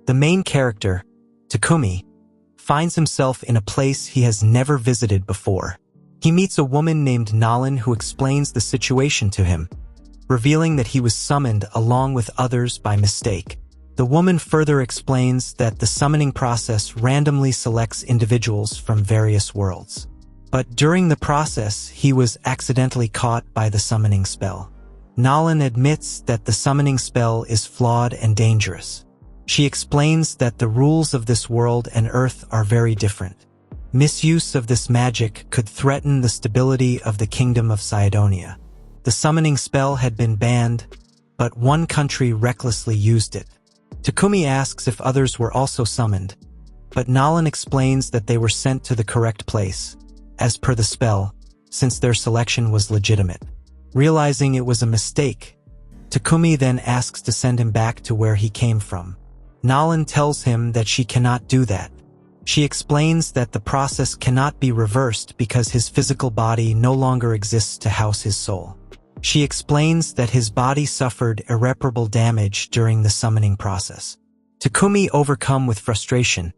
The main character, Takumi, finds himself in a place he has never visited before. He meets a woman named Nalan who explains the situation to him, revealing that he was summoned along with others by mistake. The woman further explains that the summoning process randomly selects individuals from various worlds. But during the process, he was accidentally caught by the summoning spell. Nalan admits that the summoning spell is flawed and dangerous. She explains that the rules of this world and Earth are very different. Misuse of this magic could threaten the stability of the Kingdom of Cydonia. The summoning spell had been banned, but one country recklessly used it. Takumi asks if others were also summoned, but Nalan explains that they were sent to the correct place, as per the spell, since their selection was legitimate. Realizing it was a mistake, Takumi then asks to send him back to where he came from. Nalan tells him that she cannot do that. She explains that the process cannot be reversed because his physical body no longer exists to house his soul. She explains that his body suffered irreparable damage during the summoning process. Takumi, overcome with frustration,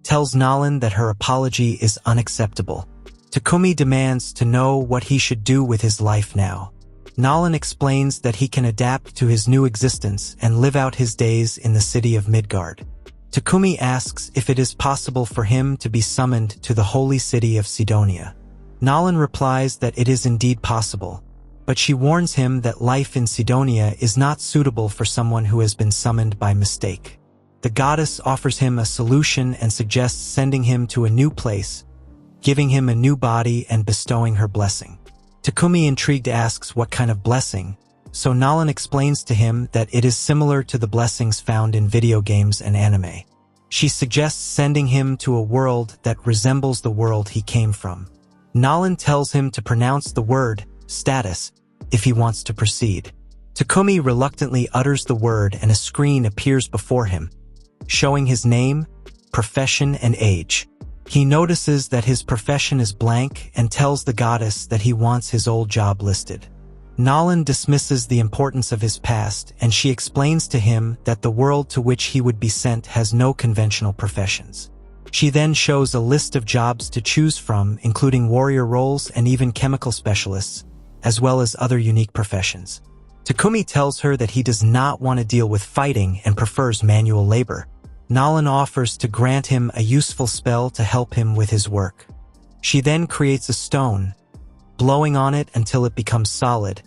tells Nalan that her apology is unacceptable. Takumi demands to know what he should do with his life now. Nalan explains that he can adapt to his new existence and live out his days in the city of Midgard. Takumi asks if it is possible for him to be summoned to the holy city of Cydonia. Nalan replies that it is indeed possible, but she warns him that life in Cydonia is not suitable for someone who has been summoned by mistake. The goddess offers him a solution and suggests sending him to a new place, giving him a new body and bestowing her blessing. Takumi, intrigued, asks what kind of blessing, so Nalan explains to him that it is similar to the blessings found in video games and anime. She suggests sending him to a world that resembles the world he came from. Nalan tells him to pronounce the word status if he wants to proceed. Takumi reluctantly utters the word and a screen appears before him, showing his name, profession, and age. He notices that his profession is blank and tells the goddess that he wants his old job listed. Nalan dismisses the importance of his past, and she explains to him that the world to which he would be sent has no conventional professions. She then shows a list of jobs to choose from, including warrior roles and even chemical specialists, as well as other unique professions. Takumi tells her that he does not want to deal with fighting and prefers manual labor. Nalan offers to grant him a useful spell to help him with his work. She then creates a stone, blowing on it until it becomes solid,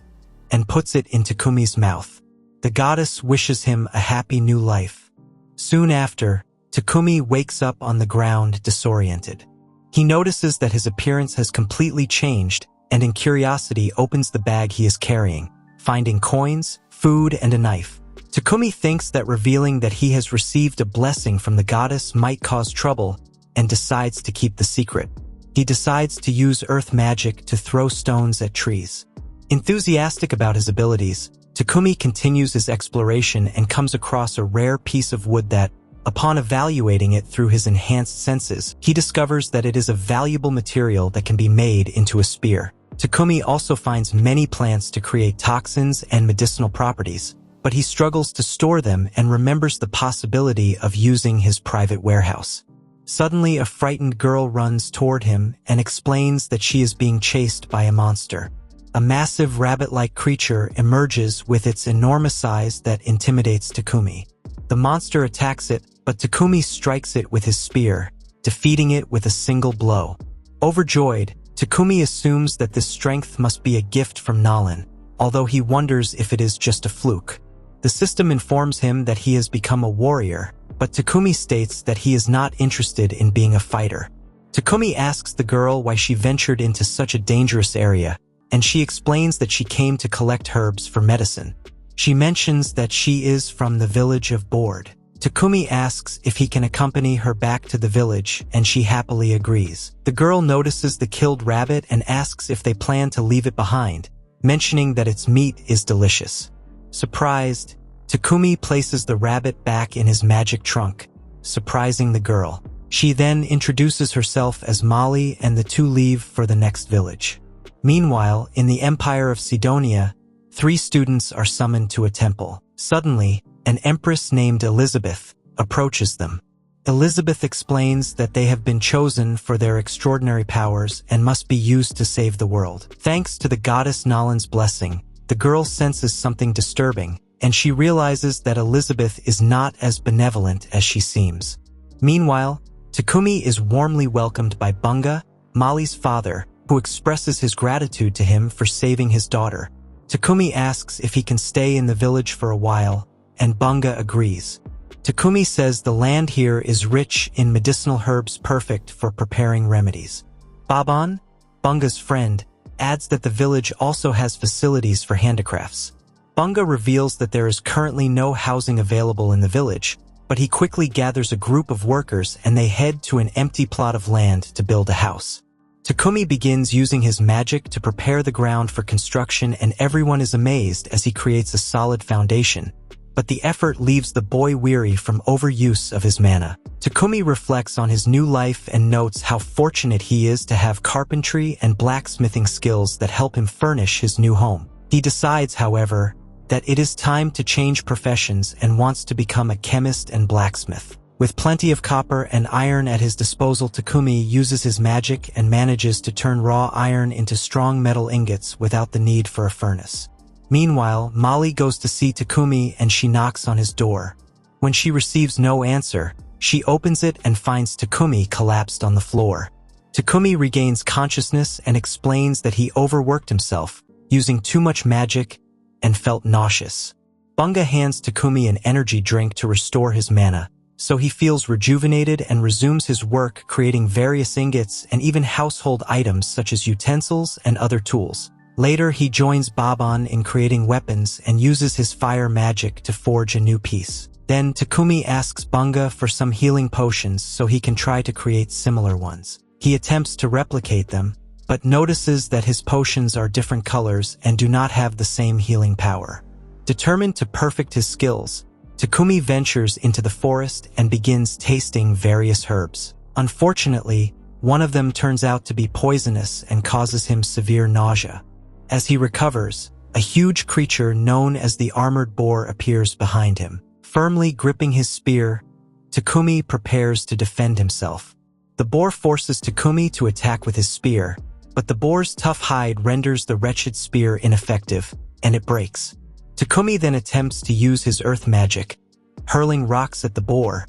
and puts it in Takumi's mouth. The goddess wishes him a happy new life. Soon after, Takumi wakes up on the ground disoriented. He notices that his appearance has completely changed, and in curiosity opens the bag he is carrying, finding coins, food, and a knife. Takumi thinks that revealing that he has received a blessing from the goddess might cause trouble, and decides to keep the secret. He decides to use earth magic to throw stones at trees. Enthusiastic about his abilities, Takumi continues his exploration and comes across a rare piece of wood that, upon evaluating it through his enhanced senses, he discovers that it is a valuable material that can be made into a spear. Takumi also finds many plants to create toxins and medicinal properties, but he struggles to store them and remembers the possibility of using his private warehouse. Suddenly, a frightened girl runs toward him and explains that she is being chased by a monster. A massive rabbit-like creature emerges with its enormous size that intimidates Takumi. The monster attacks it, but Takumi strikes it with his spear, defeating it with a single blow. Overjoyed, Takumi assumes that this strength must be a gift from Nalan, although he wonders if it is just a fluke. The system informs him that he has become a warrior, but Takumi states that he is not interested in being a fighter. Takumi asks the girl why she ventured into such a dangerous area, and she explains that she came to collect herbs for medicine. She mentions that she is from the village of Board. Takumi asks if he can accompany her back to the village, and she happily agrees. The girl notices the killed rabbit and asks if they plan to leave it behind, mentioning that its meat is delicious. Surprised, Takumi places the rabbit back in his magic trunk, surprising the girl. She then introduces herself as Molly and the two leave for the next village. Meanwhile, in the Empire of Cydonia, 3 students are summoned to a temple. Suddenly, an empress named Elizabeth, approaches them. Elizabeth explains that they have been chosen for their extraordinary powers and must be used to save the world. Thanks to the goddess Nalan's blessing, the girl senses something disturbing, and she realizes that Elizabeth is not as benevolent as she seems. Meanwhile, Takumi is warmly welcomed by Bunga, Molly's father, who expresses his gratitude to him for saving his daughter. Takumi asks if he can stay in the village for a while, and Bunga agrees. Takumi says the land here is rich in medicinal herbs perfect for preparing remedies. Baban, Bunga's friend, adds that the village also has facilities for handicrafts. Bunga reveals that there is currently no housing available in the village, but he quickly gathers a group of workers and they head to an empty plot of land to build a house. Takumi begins using his magic to prepare the ground for construction, and everyone is amazed as he creates a solid foundation. But the effort leaves the boy weary from overuse of his mana. Takumi reflects on his new life and notes how fortunate he is to have carpentry and blacksmithing skills that help him furnish his new home. He decides, however, that it is time to change professions and wants to become a chemist and blacksmith. With plenty of copper and iron at his disposal, Takumi uses his magic and manages to turn raw iron into strong metal ingots without the need for a furnace. Meanwhile, Molly goes to see Takumi and she knocks on his door. When she receives no answer, she opens it and finds Takumi collapsed on the floor. Takumi regains consciousness and explains that he overworked himself, using too much magic, and felt nauseous. Bunga hands Takumi an energy drink to restore his mana, so he feels rejuvenated and resumes his work creating various ingots and even household items such as utensils and other tools. Later, he joins Baban in creating weapons and uses his fire magic to forge a new piece. Then, Takumi asks Bunga for some healing potions so he can try to create similar ones. He attempts to replicate them, but notices that his potions are different colors and do not have the same healing power. Determined to perfect his skills, Takumi ventures into the forest and begins tasting various herbs. Unfortunately, one of them turns out to be poisonous and causes him severe nausea. As he recovers, a huge creature known as the armored boar appears behind him. Firmly gripping his spear, Takumi prepares to defend himself. The boar forces Takumi to attack with his spear, but the boar's tough hide renders the wretched spear ineffective, and it breaks. Takumi then attempts to use his earth magic, hurling rocks at the boar,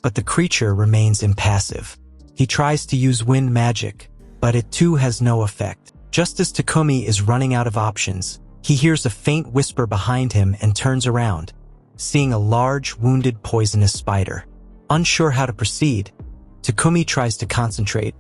but the creature remains impassive. He tries to use wind magic, but it too has no effect. Just as Takumi is running out of options, he hears a faint whisper behind him and turns around, seeing a large, wounded, poisonous spider. Unsure how to proceed, Takumi tries to concentrate,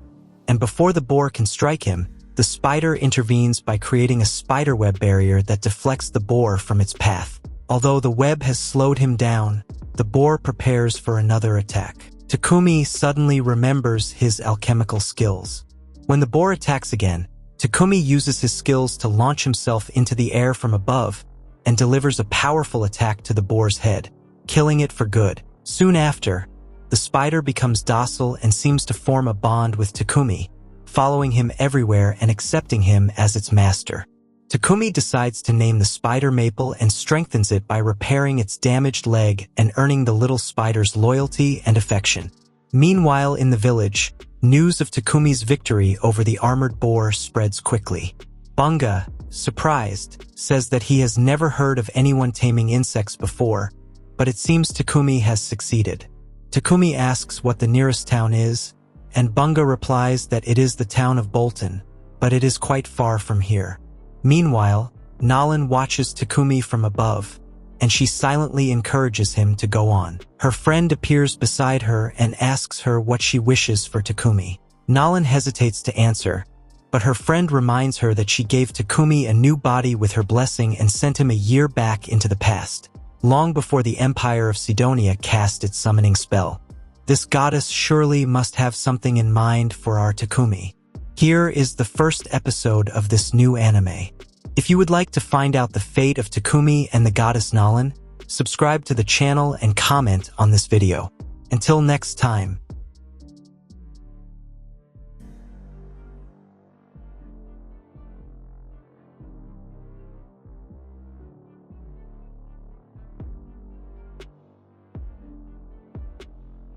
and before the boar can strike him, the spider intervenes by creating a spiderweb barrier that deflects the boar from its path. Although the web has slowed him down, the boar prepares for another attack. Takumi suddenly remembers his alchemical skills. When the boar attacks again, Takumi uses his skills to launch himself into the air from above and delivers a powerful attack to the boar's head, killing it for good. Soon after, the spider becomes docile and seems to form a bond with Takumi, following him everywhere and accepting him as its master. Takumi decides to name the spider Maple and strengthens it by repairing its damaged leg and earning the little spider's loyalty and affection. Meanwhile, in the village, news of Takumi's victory over the armored boar spreads quickly. Bunga, surprised, says that he has never heard of anyone taming insects before, but it seems Takumi has succeeded. Takumi asks what the nearest town is, and Bunga replies that it is the town of Bolton, but it is quite far from here. Meanwhile, Nalan watches Takumi from above, and she silently encourages him to go on. Her friend appears beside her and asks her what she wishes for Takumi. Nalan hesitates to answer, but her friend reminds her that she gave Takumi a new body with her blessing and sent him a year back into the past, long before the Empire of Sidonia cast its summoning spell. This goddess surely must have something in mind for our Takumi. Here is the first episode of this new anime. If you would like to find out the fate of Takumi and the goddess Nalan, subscribe to the channel and comment on this video. Until next time.